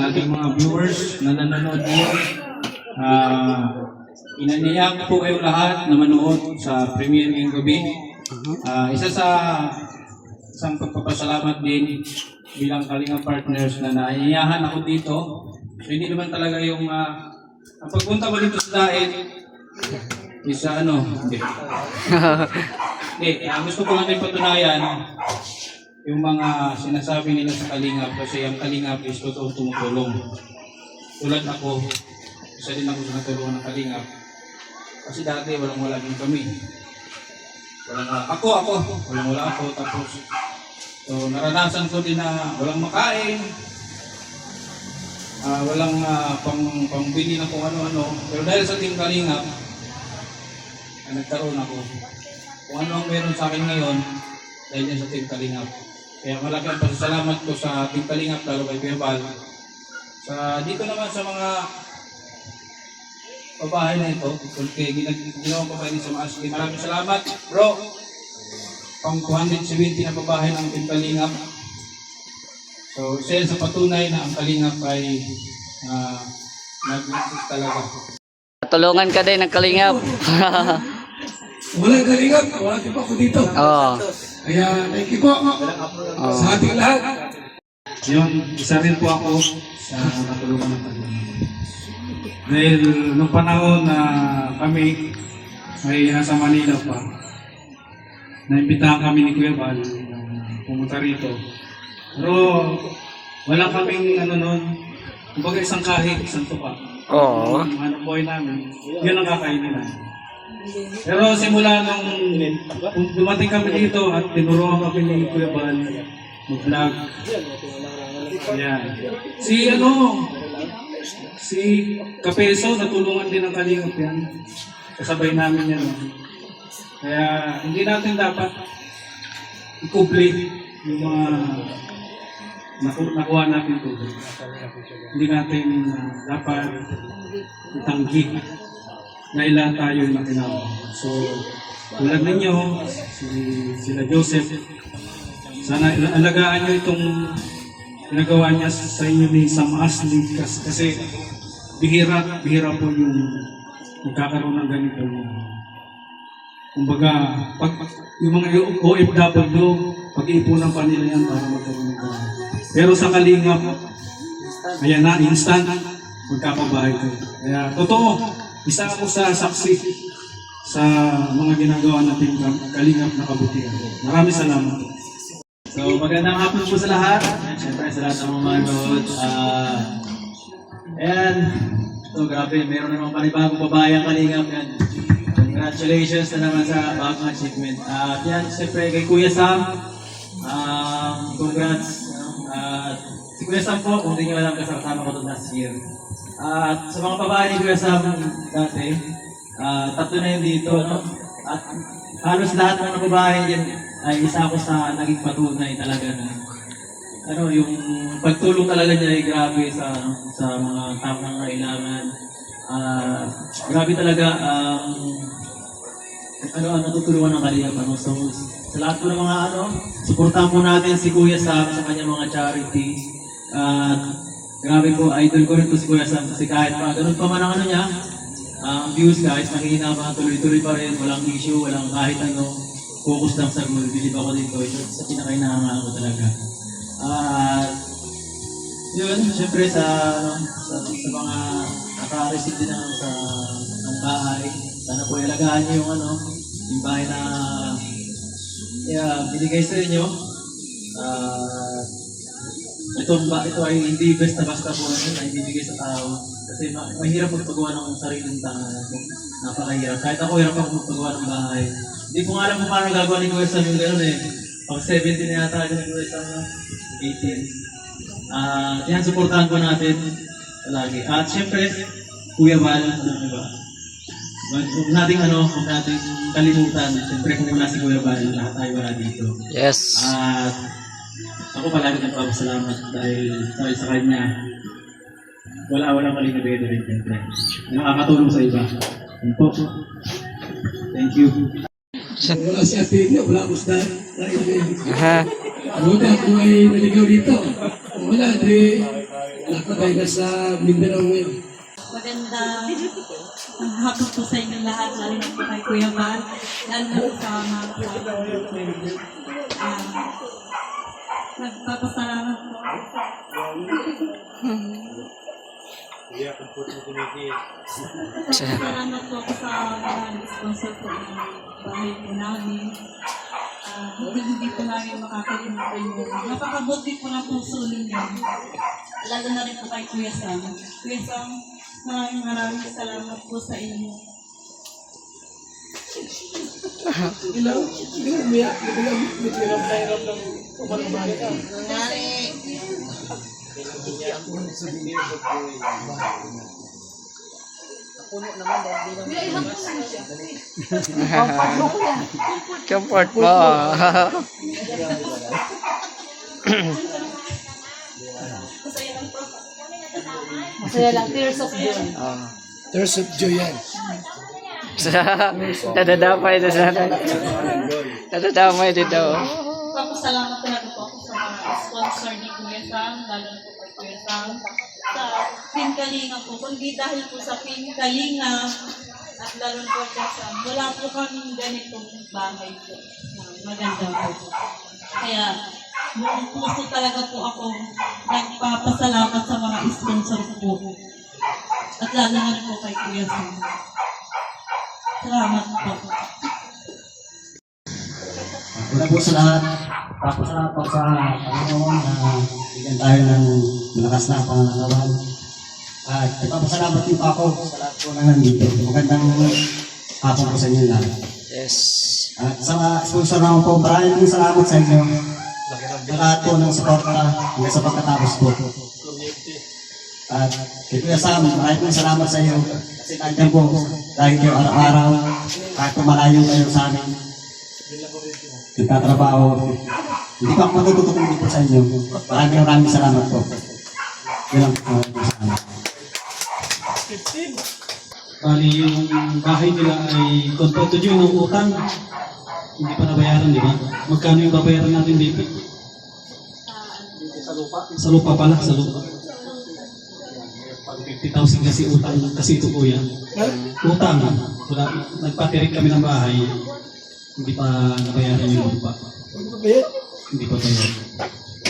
sa ating mga viewers na nanonood ngayon. Inaniyak po kayo lahat na manood sa premiere ngayong gabi. Isa sa isang pagpapasalamat din bilang Kalinga Partners na naiyahan ako dito. So, hindi naman talaga yung ang pagpunta ko dito sa Daet isa hindi. Gusto ko lang din patunayan yung mga sinasabi nila sa Kalingap kasi ang Kalingap is totoong tumutulong. Tulad ako, isa din ako sa natulungan ng Kalingap. Kasi dati walang-wala din kami. Walang-wala ako. Tapos, so naranasan ko din na walang makain, walang pangbili na kung ano-ano. Pero dahil sa Team Kalingap, nagkaroon ako. Kung ano ang meron sa akin ngayon, dahil yan sa Team Kalingap. Kaya malaki ang pasasalamat ko sa Team Kalingap, lalo kay Kuya Bal. Dito naman sa mga pabahay na ito, kaya ginawa ko kayo sa Maasli. Maraming salamat, bro. Pang 270 na pabahay ng Team Kalingap. So, isa yan sa patunay na ang Kalingap ay nag-exist talaga. Tulungan ka din ng Kalingap. Walang Kalingap, wala din pa ako dito. Kaya thank you po sa ating lahat. Yung isa rin po ako sa natulungan ng Kalingap. Dahil nung panahon na kami ay nasa Manila pa, naimbitahan kami ni Kuya Bal pumunta rito. Pero wala kaming noon, kumbaga isang kahig, isang tupa. Ang buhay namin, yun ang kakainin namin. Pero simula nung dumating kami dito at tinuruan kami ni Kuya Bal mag-vlog. Yan. Si Kapeso, natulungan din ng Kalingap yan. Kasabay namin yan. Kaya hindi natin dapat i-complete yung mga nakuha natin tubig. Hindi natin dapat itanggi na ilan tayo yung nakinawa. So, tulad ninyo, sila Joseph, sana alagaan nyo itong ginagawa niya sa inyo ni Sam Asli kasi bihira po yung nagkakaroon ng ganito. Kumbaga, yung mga OFW, pag-iipunan pa nila yan para magkaroon ng ganito. Pero sa Kalingap, ayan na, instant, magkakabahay kayo. Kaya, totoo, isa ako sa saksi sa mga ginagawa natin Kalingap na kabutihan. Maraming salamat. So, magandang hapon po sa lahat. Siyempre, sa lahat ng mga manood. So, grabe, meron namang panibagong babae ang Kalingap yan. Congratulations na naman sa bagong achievement. Yan, siyempre, kay Kuya Sam. Congrats. Si Kuya Sam po, kung hindi nyo alam, kasama ko ito last year. At sa mga babae ni Kuya Sam dati, tatlo na yun dito, no? At halos lahat ng mga babae yan ay isa ako sa naging patunay talaga na yung pagtulong talaga niya ay grabe sa mga tamang kailangan. Grabe talaga ang natutulungan ng Kalingap. So, sa lahat po ng mga suportahan po natin si Kuya Sam sa kanyang mga charity. Grabe po, idol ko rin po si Kuya Sam kasi kahit pa ganun pa man ang niya, views guys, mahina pa, tuloy-tuloy pa rin, walang issue, walang kahit focus lang sa goal. Bilib ako dito, ito sa pinaka-inahangaan ko talaga. Yun, syempre sa mga naka-receive din ng bahay, sana po ilagaan niyo yung bahay na binigay sa inyo. Ito ay hindi basta-basta po na ibibigay sa tao. Kasi mahirap magpagawa ng sariling tahanan. Napakahirap. Kahit ako, hirap ako magpagawa ng bahay. Hindi ko nga alam kung paano gagawa ni Kuya Sam yung gano'n eh. Pag 17 na yata ako ni Kuya Sam, 18. Yan, supportahan ko natin palagi. At syempre, Kuya Bal, diba? Huwag natin kalimutan. Syempre, kung wala si Kuya Bal, lahat tayo wala dito. Yes. At ako palagi nagpapasalamat dahil sa kanya, walang maling nabigay rin syempre. Nakakatulong sa iba. Thank you. Wala si ate niya, wala ko sa Wala ko ay naligaw dito. Wala, di Lahat na tayo nasa Mindanao ngayon. Magandang hapon po sa inyo lahat, lalo na po kay Kuya Val, lalo na po sa mga nagpapasalamat po. Nagpapasalamat po ako sa mga sponsor po ng bahay po namin. Hindi po namin makakalimutan yun. Napakabuti po na puso ninyo. Lalo na rin po kay Kuya Sam. Kuya Sam, maraming salamat po sa inyo. Ilaw, hindi mo umiyak. Hirap ng umalumbalik ka. Comfort mo. Masaya lang, tears of joy. Tears of joy yan. Nadadamay na sana. Nadadamay dito. Papasalamat talaga po ako sa mga sponsor ni Kuya Sam, lalo na po kay Kuya Sam, sa Team Kalinga po. Kundi dahil po sa Team Kalinga, at lalo na po kay Sam, wala po kaming ganitong bahay po. Maganda po. Kaya, buong puso talaga po ako nagpapasalamat sa mga sponsor po. At lalo na rin po kay Kuya Sam. Salamat po. Una po sa lahat, tapos sa lahat po sa Panginoon na bigyan tayo ng malakas na pangangalawan. At ipapasalamat din po ako sa lahat po na nandito. Magandang hapon po sa inyo lahat. Yes. At sa mga sponsor naman po, maraming salamat sa inyo. Sa lahat po ng suporta hanggang sa pagkatapos po. At kay Kuya Sam, maraming salamat sa iyo. Kasi nandiyan po dahil kayo araw-araw, kahit malayo kayo sa amin. Nagtatrabaho. Hindi ko ako matututo kung dito sa inyo. Maraming salamat po. Yun lang po sa amin. Bali, yung bahay nila ay kontrato due ng utang. Hindi pa nabayaran, di ba? Magkano yung babayaran natin dito? Sa lupa pala, sa lupa. Pag 50,000 kasi utang, kasi ito kuya. Utang. Wala, nagpatirik kami ng bahay. Hindi pa nabayaran yung lupa. Ano ba yan? Hindi pa bayaran.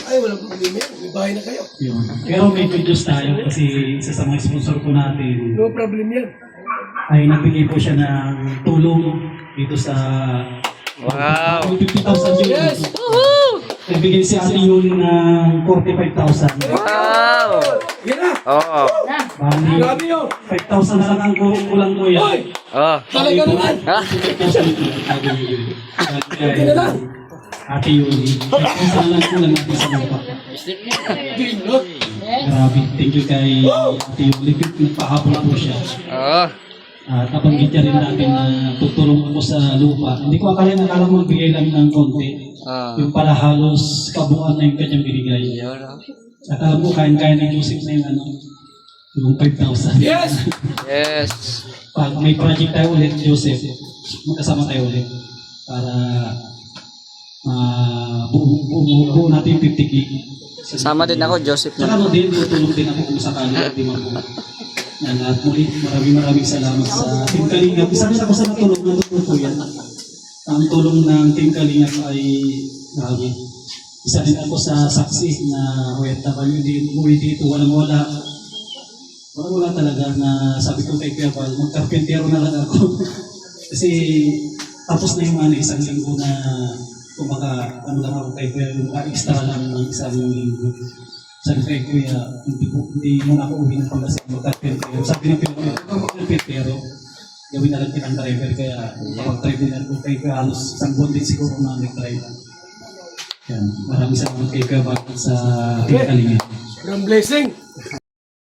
Ay, walang problema yan. May bahay na kayo. Yun. Pero may good news tayo kasi isa sa mga sponsor ko natin No problem yan. ay nagbigay po siya ng tulong dito sa Wow. 50,000 dito. Yes! Nagbigay si Ate Yuli ng 45,000. Wow. Yan na! Oo. Bali, Grabe yun! 5,000 na lang ang kulang ko yan. Hoy! Oh. Talaga naman! Hindi na lang. Ate Yuli. 5,000 lang kulang natin sa lupa. Binot! Grabe. Thank you kay Ate Yuli. Nagpahapon po siya. Oh. At nabanggit niya rin natin na tutulong ako sa lupa. Hindi ko akala mo magbigay lang ng konti. Ah. Yung pala halos kabuuan na yung kanyang binigay. At alam ko, kain-kain ni Joseph na yung yung 5,000. Yes! Yes. Pag may project tayo ulit, Joseph, magkasama tayo ulit. Para buo natin yung 50K. Sama din ako, Joseph. Saka mo din, tutulong din ako kung sakali at di mo. Yan, at muli, maraming salamat sa Team Kalingap. Isa rin ako sa natulong po yan. Ang tulong ng Team Kalingap ay grabe. Isa rin ako sa saksi na umuwi dito, walang-wala talaga na sabi ko kay Kuya Val, magkarpentero na lang ako. Kasi tapos na yung isang linggo na kumaka lang ako kay Kuya, yung extra lang ng isang linggo. Sabi kay Kuya, hindi mo na ako uwi ng Pangasinan magkarpentero. Sabi ng Kuya, magkarpentero, gawin na lang kitang driver, kaya kapag-drive din ako kay Kuya, halos isang buwan din siguro na nag-drive. Yan, maraming salamat kay Kuya Val sa Team Kalingap. Ang blessing!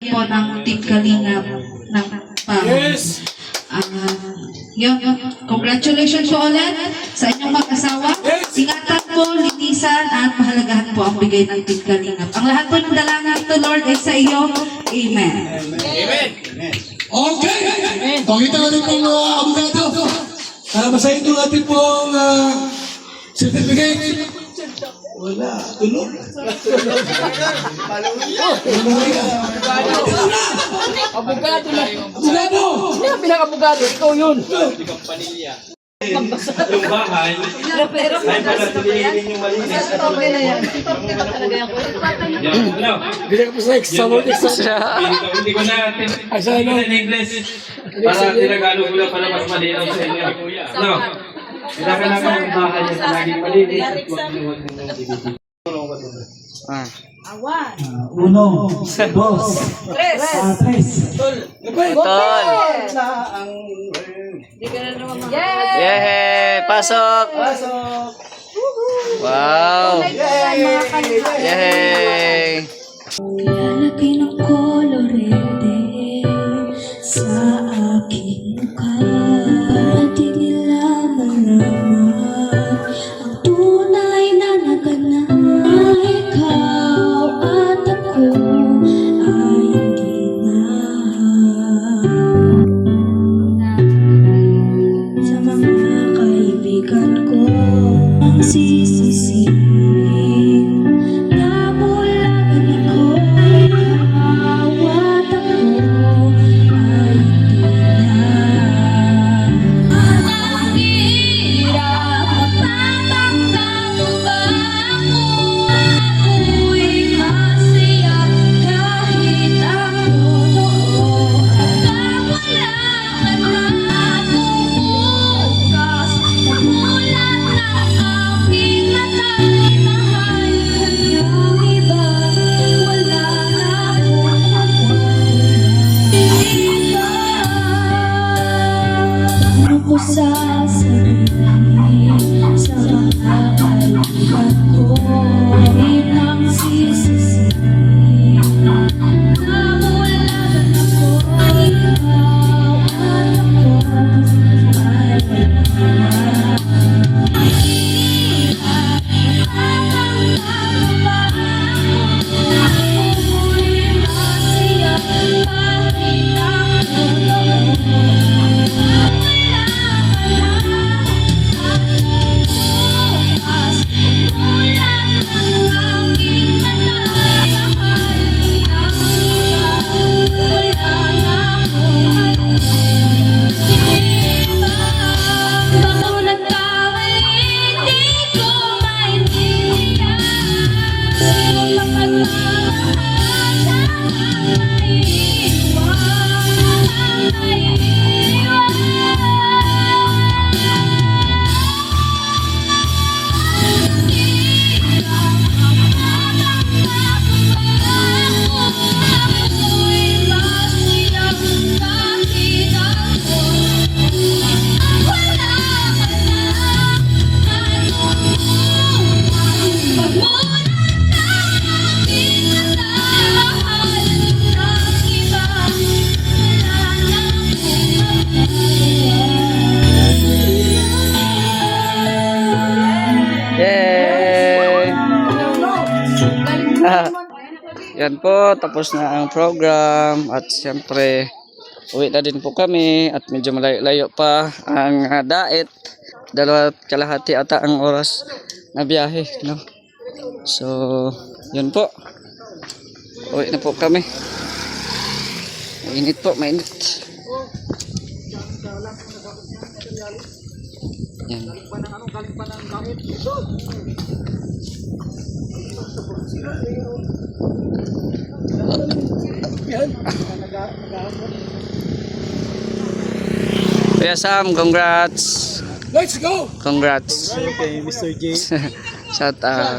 Po ng Team Kalingap ng Yes! Congratulations po ulit sa inyong mag-asawa. Ingatan po, linisan at pahalagahan po ang bigay ng Team Kalingap. Ang lahat po ng dalangin to Lord ay sa iyo. Amen. Okay! Pakita natin pong abogado. Para masahin itong ating pong certificate. Wala. Tulog. Abogado na. Abogado! Sino ang pinaka-abogado? Ikaw yun. Yung bahay, ay para tuloy yung malinis. Ano? Bila ka pa sa exam. Hindi ko na English para tinagalo ko lang para mas malinaw sa inyo. No. Kailangan ng bahay na laging malinis at huwag nang DVD. Ah. Uno, dos, tres. Tol. Yay! Pasok! Wow! Yay! Lalagay ng kolorete sa aking mukha para di nila malaman ang tunay na naganap. Ikaw at ako ay hindi na sa mga kaibigan ko ang sisisihin. Nabulagan ako, awat ako ay hindi na. Ang hirap, magpapanggap mo ba ako? Ako'y masaya kahit ako noon. At wala ka na ako bukas, namulat na aking mata. Mahal kanyang iba, wala na akong ano ko sasabihin sa mga kaibigan ko? Ilang sisisihin, nabulagan ako, ikaw at ako ay wala na. Bako nagkamali, di ko maintindihan. Sino mapagmamahal sa Yay! Yan po, tapos na ang program at siyempre uwi na din po kami at medyo malayo pa ang daet. 2:30 ata ang oras na biyahe, no? So, yun po. Uwi na po kami. Mainit po, mainit. Yan. Kuya Sam, congrats. Let's go! Congrats. Kay Mr. J. Shout out.